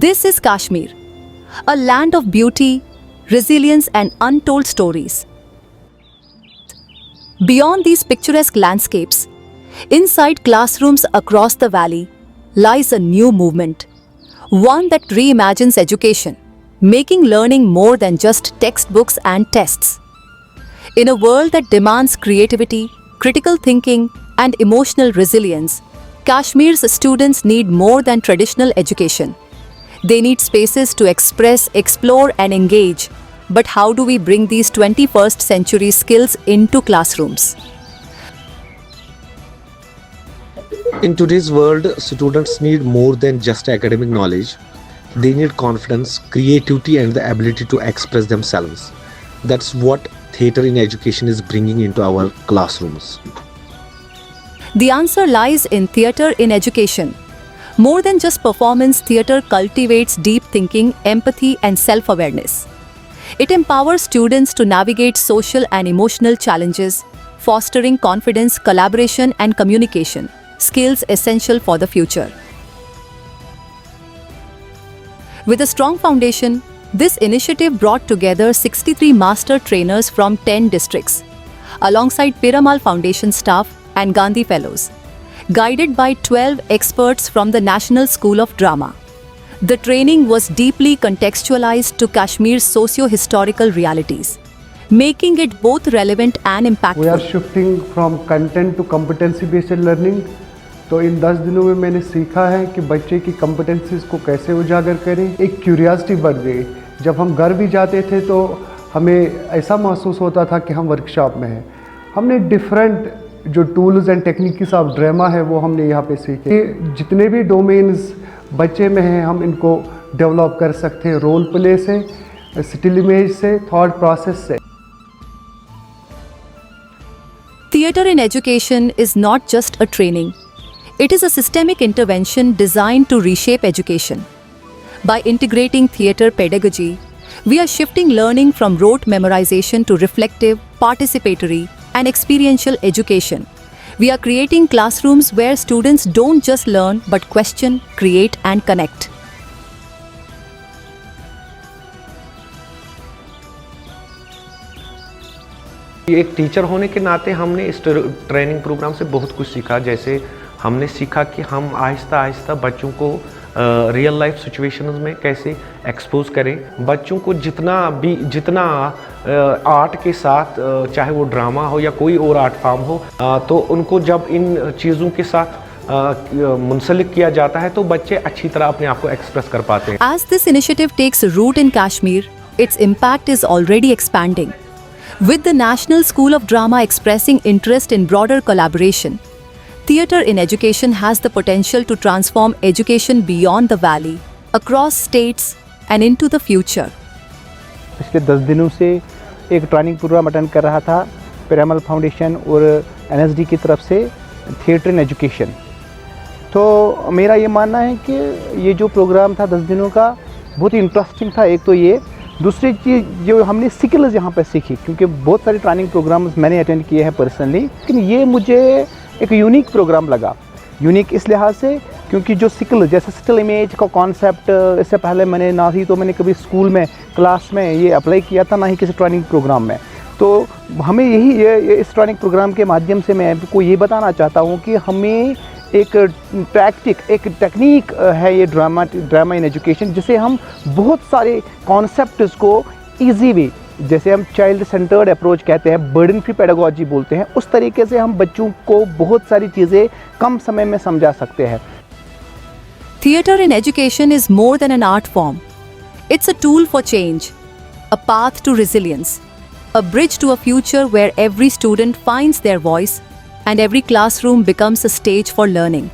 This is Kashmir, a land of beauty, resilience, and untold stories. Beyond these picturesque landscapes, inside classrooms across the valley, lies a new movement, one that reimagines education, making learning more than just textbooks and tests. In a world that demands creativity, critical thinking, and emotional resilience, Kashmir's students need more than traditional education. They need spaces to express, explore, and engage. But how do we bring these 21st century skills into classrooms? In today's world, students need more than just academic knowledge. They need confidence, creativity, and the ability to express themselves. That's what theatre in education is bringing into our classrooms. The answer lies in theatre in education. More than just performance, theatre cultivates deep thinking, empathy, and self-awareness. It empowers students to navigate social and emotional challenges, fostering confidence, collaboration, and communication, skills essential for the future. With a strong foundation, this initiative brought together 63 master trainers from 10 districts, alongside Piramal Foundation staff and Gandhi Fellows, guided by 12 experts from the National School of Drama. The training was deeply contextualized to Kashmir's socio-historical realities, making it both relevant and impactful. We are shifting from content to competency-based learning. तो इन 10 दिनों में मैंने सीखा है कि बच्चे की competencies को कैसे उजागर करें। एक क्यूरियोसिटी बढ़ गई। जब हम घर भी जाते थे तो हमें ऐसा महसूस होता था कि हम वर्कशॉप में हैं। हमने डिफरेंट जो tools and techniques of drama है वो हमने यहाँ पे सीखे। जितने भी डोमेन्स बच्चे में हैं हम इनको डेवलप कर सकते हैं रोल प्ले से, स्टिल इमेज से, थॉट प्रोसेस से। Theatre in education is not just a training. It is a systemic intervention designed to reshape education. By integrating theatre pedagogy, we are shifting learning from rote memorization to reflective, participatory, and experiential education. We are creating classrooms where students don't just learn but question, create, and connect. एक teacher होने के नाते हमने इस training programme से बहुत कुछ सीखा। जैसे हमने सीखा कि हम आहिस्ता आहिस्ता बच्चों को रियल लाइफ सिचुएशंस में कैसे एक्सपोज करें। बच्चों को जितना आर्ट के साथ, चाहे वो ड्रामा हो या कोई और आर्ट फॉर्म हो, तो उनको जब इन चीज़ों के साथ मुंसलिक किया जाता है तो बच्चे अच्छी तरह अपने आप को एक्सप्रेस कर पाते हैं। As this initiative takes root in Kashmir, its impact is already expanding. With the National School of Drama expressing interest in broader collaboration, theatre in education has the potential to transform education beyond the valley, across states, and into the future. पिछले 10 दिनों से एक training programme attend कर रहा था Piramal foundation और NSD की तरफ से थिएटर इन एजुकेशन। तो मेरा ये मानना है कि ये जो प्रोग्राम था 10 दिनों का बहुत ही इंटरेस्टिंग था। एक तो ये, दूसरी चीज़ जो हमने स्किल्स यहाँ पर सीखी, क्योंकि बहुत सारे ट्रेनिंग प्रोग्राम्स मैंने अटेंड किए हैं पर्सनली, लेकिन ये मुझे एक यूनिक प्रोग्राम लगा। यूनिक इस लिहाज से क्योंकि जो स्किल, जैसे स्टिल इमेज का कॉन्सेप्ट, इससे पहले मैंने ना ही तो मैंने कभी स्कूल में क्लास में ये अप्लाई किया था, ना ही किसी ट्रेनिंग प्रोग्राम में। तो हमें ये इस ट्रेनिंग प्रोग्राम के माध्यम से मैं आपको ये बताना चाहता हूँ कि हमें एक टेक्निक है ये ड्रामा इन एजुकेशन, जिसे हम बहुत सारे कॉन्सेप्ट्स को ईजी वे, जैसे हम चाइल्ड सेंटर्ड अप्रोच कहते हैं, बर्डन फ्री पेडागोजी बोलते हैं, उस तरीके से हम बच्चों को बहुत सारी चीज़ें कम समय में समझा सकते हैं। Theatre in education is more than an art form. It's a tool for change, a path to resilience, a bridge to a future where every student finds their voice and every classroom becomes a stage for learning.